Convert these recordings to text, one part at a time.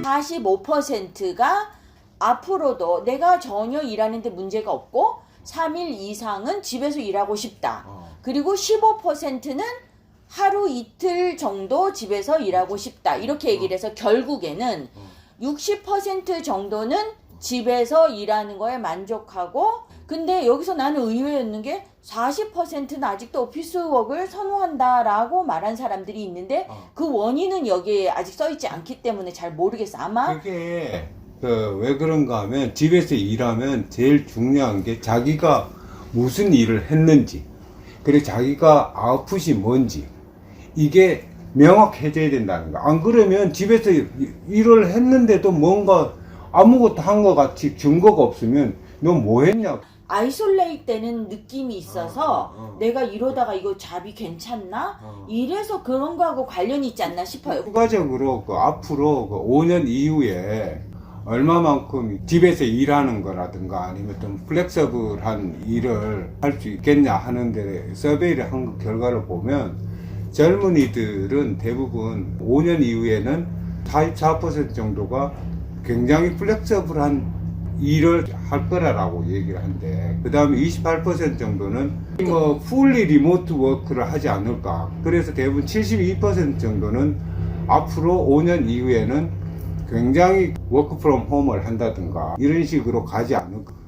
45%가 앞으로도 내가 전혀 일하는데 문제가 없고 3일 이상은 집에서 일하고 싶다. 그리고 15%는 하루 이틀 정도 집에서 일하고 싶다. 이렇게 얘기를 해서 결국에는 60% 정도는 집에서 일하는 거에 만족하고, 근데 여기서 나는 의외였는 게 40%는 아직도 오피스웍을 선호한다라고 말한 사람들이 있는데 그 원인은 여기에 아직 써있지 않기 때문에 잘 모르겠어. 아마 그게 왜 그런가 하면 집에서 일하면 제일 중요한 게 자기가 무슨 일을 했는지, 그리고 자기가 아웃풋이 뭔지 이게 명확해져야 된다는 거. 안 그러면 집에서 일을 했는데도 뭔가 아무것도 한 것 같이 증거가 없으면 너 뭐 했냐. 아이솔레이트 되는 느낌이 있어서 내가 이러다가 이거 잡이 괜찮나? 이래서 그런 거하고 관련이 있지 않나 싶어요. 추가적으로 앞으로 5년 이후에 얼마만큼 집에서 일하는 거라든가 아니면 좀 플렉서블한 일을 할 수 있겠냐 하는데 서베이를 한 결과를 보면 젊은이들은 대부분 5년 이후에는 44% 정도가 굉장히 플렉서블한 일을 할 거라고 얘기를 한대. 그 다음에 28% 정도는 풀리 리모트 워크를 하지 않을까. 그래서 대부분 72% 정도는 앞으로 5년 이후에는 굉장히 워크 프롬 홈을 한다든가 이런 식으로 가지 않을까.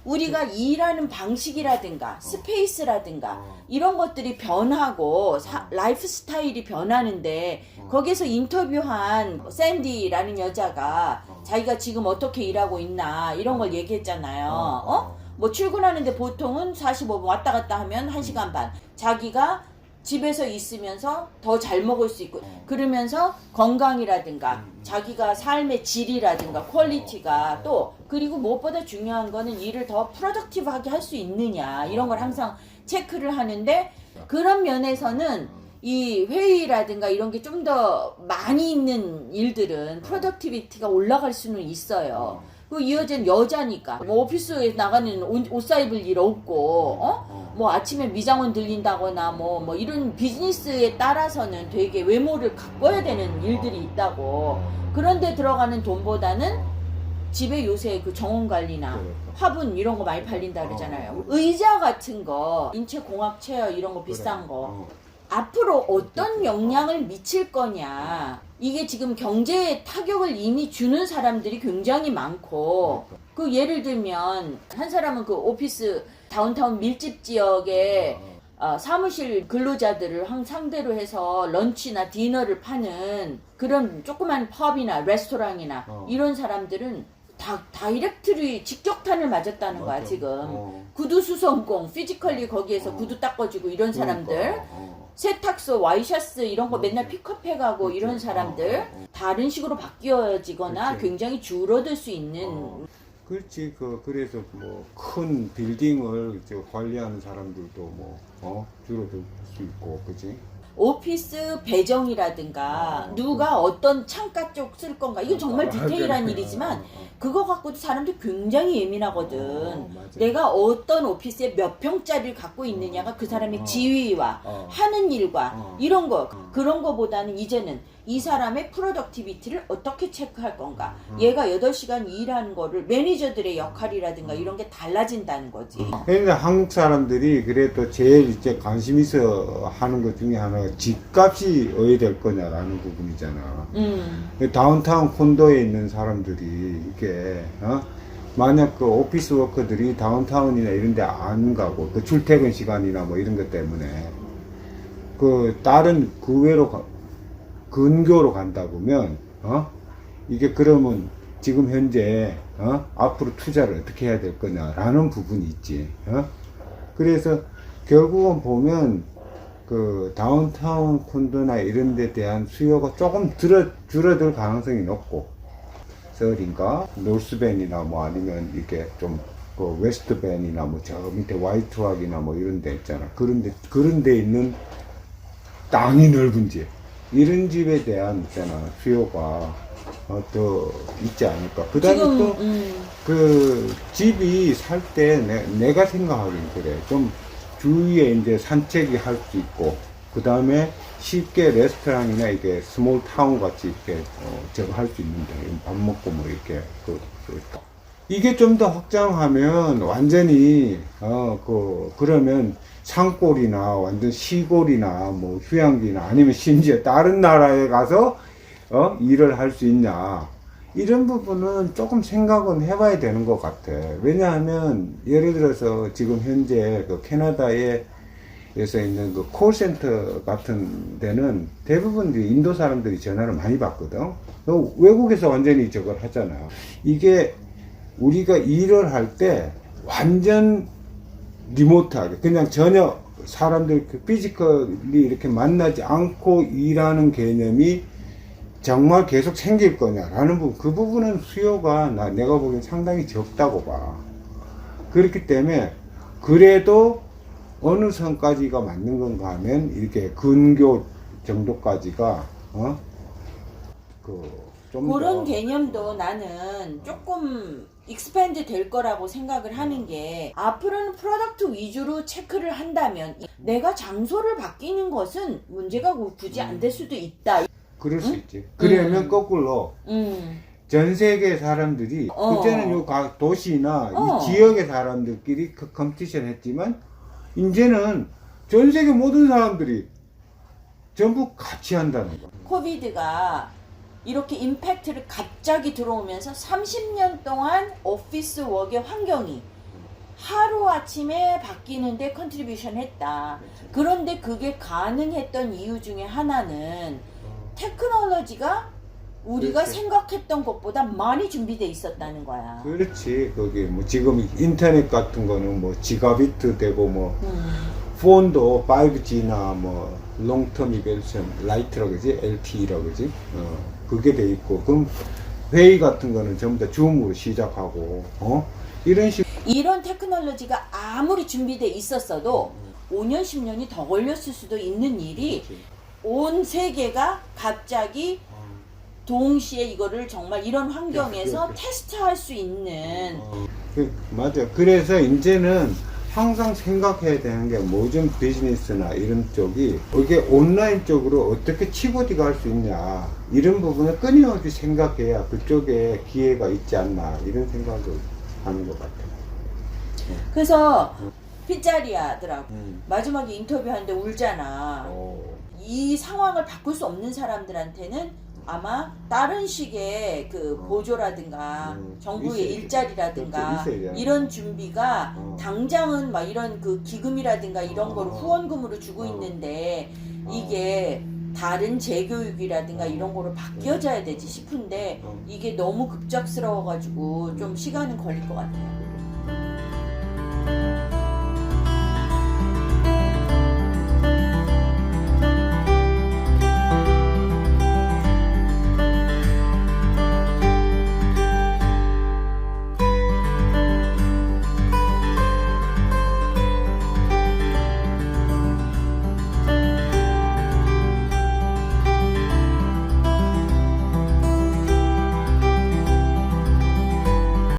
우리가 일하는 방식이라든가 스페이스라든가 이런 것들이 변하고 라이프 스타일이 변하는데, 거기서 인터뷰한 샌디라는 여자가 자기가 지금 어떻게 일하고 있나 이런 걸 얘기했잖아요. 뭐 출근하는데 보통은 45분 왔다 갔다 하면 1시간 반, 자기가 집에서 있으면서 더 잘 먹을 수 있고, 그러면서 건강이라든가 자기가 삶의 질이라든가 퀄리티가 또, 그리고 무엇보다 중요한 거는 일을 더 프로덕티브하게 할 수 있느냐 이런 걸 항상 체크를 하는데, 그런 면에서는 이 회의라든가 이런 게 좀 더 많이 있는 일들은 프로덕티비티가 올라갈 수는 있어요. 그 이 여자는 여자니까 뭐 오피스에 나가는 옷 사입을 일 없고, 뭐 아침에 미장원 들린다거나 뭐 이런 비즈니스에 따라서는 되게 외모를 가꿔야 되는 일들이 있다고. 그런데 들어가는 돈보다는 집에 요새 그 정원관리나 화분 이런 거 많이 팔린다 그러잖아요. 의자 같은 거, 인체공학 체어 이런 거 비싼 거 앞으로 어떤 영향을 미칠 거냐. 이게 지금 경제에 타격을 이미 주는 사람들이 굉장히 많고, 그 예를 들면 한 사람은 그 오피스 다운타운 밀집 지역에 사무실 근로자들을 상대로 해서 런치나 디너를 파는 그런 조그만 펍이나 레스토랑이나 이런 사람들은 다이렉트리 직격탄을 맞았다는 거야 지금. 구두 수선공, 피지컬리 거기에서 구두 닦아주고 이런 사람들, 세탁소, 와이셔츠 이런 거 맨날 픽업해가고 이런 사람들 다른 식으로 바뀌어지거나 그치. 굉장히 줄어들 수 있는. 그렇지. 그래서 뭐 큰 빌딩을 이제 관리하는 사람들도 줄어들 수 있고, 그지? 오피스 배정이라든가 누가 어떤 창가 쪽 쓸 건가, 이건 정말 디테일한 일이지만 그거 갖고도 사람들이 굉장히 예민하거든. 맞아. 내가 어떤 오피스에 몇 평짜리를 갖고 있느냐가 그 사람의 지위와 하는 일과 이런 거, 그런 거보다는 이제는 이 사람의 프로덕티비티를 어떻게 체크할 건가, 얘가 8시간 일하는 거를 매니저들의 역할이라든가 이런 게 달라진다는 거지. 근데 한국 사람들이 그래도 제일 이제 관심 있어 하는 것 중에 하나가 집값이 어디 될 거냐라는 부분이잖아. 다운타운 콘도에 있는 사람들이 이게 만약 그 오피스 워커들이 다운타운이나 이런 데 안 가고 그 출퇴근 시간이나 뭐 이런 것 때문에 그 다른 근교로 간다 보면 이게 그러면 지금 현재 앞으로 투자를 어떻게 해야 될 거냐라는 부분이 있지. 그래서 결국은 보면 그 다운타운 콘도나 이런 데 대한 수요가 조금 줄어들 가능성이 높고, 서울인가 노스밴이나 뭐 아니면 이렇게 좀 그 웨스트밴이나 뭐 저 밑에 화이트락이나 뭐 이런 데 있잖아. 그런 데 있는 땅이 넓은 집, 이런 집에 대한 있잖아 수요가 더 있지 않을까. 그 다음에 또 그 집이 살 때 내가 생각하기엔 그래. 좀 주위에 이제 산책이 할 수 있고, 그 다음에 쉽게 레스토랑이나 이게 스몰 타운 같이 이렇게 저거 할 수 있는데 밥 먹고 뭐 이렇게 이게 좀 더 확장하면 완전히 그러면 산골이나 완전 시골이나 뭐 휴양지나 아니면 심지어 다른 나라에 가서 일을 할 수 있냐 이런 부분은 조금 생각은 해봐야 되는 것 같아. 왜냐하면 예를 들어서 지금 현재 그 캐나다에 에서 있는 그 콜센터 같은 데는 대부분 인도 사람들이 전화를 많이 받거든. 외국에서 완전히 저걸 하잖아. 이게 우리가 일을 할 때 완전 리모트하게 그냥 전혀 사람들 피지컬리 이렇게 만나지 않고 일하는 개념이 정말 계속 생길 거냐라는 부분, 그 부분은 수요가 내가 보기엔 상당히 적다고 봐. 그렇기 때문에 그래도 어느 선까지가 맞는 건가 하면 이렇게 근교 정도까지가 좀 그런 개념도 나는 조금 익스팬드 될 거라고 생각을 하는 게 앞으로는 프로덕트 위주로 체크를 한다면 내가 장소를 바뀌는 것은 문제가 굳이 안 될 수도 있다. 그럴 수 있지. 그러면 거꾸로 전 세계 사람들이 그때는 요 도시나 이 지역의 사람들끼리 컴피티션 했지만 이제는 전 세계 모든 사람들이 전부 같이 한다는 거. 코비드가 이렇게 임팩트를 갑자기 들어오면서 30년 동안 오피스 워크의 환경이 하루아침에 바뀌는데 컨트리뷰션 했다. 그런데 그게 가능했던 이유 중에 하나는 테크놀로지가 우리가 그렇지. 생각했던 것보다 많이 준비돼 있었다는 거야. 그렇지. 거기 뭐 지금 인터넷 같은 거는 뭐 지가비트 되고 뭐 폰도 5G나 뭐 롱텀 이벤션 라이트라고 그러지, LTE라고 그러지. 그게 돼 있고 그럼 회의 같은 거는 전부 다 줌으로 시작하고 이런 식. 이런 테크놀로지가 아무리 준비돼 있었어도 5년 10년이 더 걸렸을 수도 있는 일이 그렇지. 온 세계가 갑자기 동시에 이거를 정말 이런 환경에서 테스트할 수 있는 맞아. 그래서 이제는 항상 생각해야 되는 게 모든 비즈니스나 이런 쪽이 이게 온라인 쪽으로 어떻게 치고 들어갈 수 있냐 이런 부분을 끊임없이 생각해야 그쪽에 기회가 있지 않나 이런 생각을 하는 것 같아요. 그래서 피자리아더라고 마지막에 인터뷰하는데 울잖아. 이 상황을 바꿀 수 없는 사람들한테는 아마 다른 식의 그 보조라든가 정부의 있어야지. 일자리라든가 있어야지. 이런 준비가 당장은 막 이런 그 기금이라든가 이런 걸 후원금으로 주고 있는데 이게 다른 재교육이라든가 이런 거로 바뀌어져야 되지 싶은데 이게 너무 급작스러워가지고 좀 시간은 걸릴 것 같아요.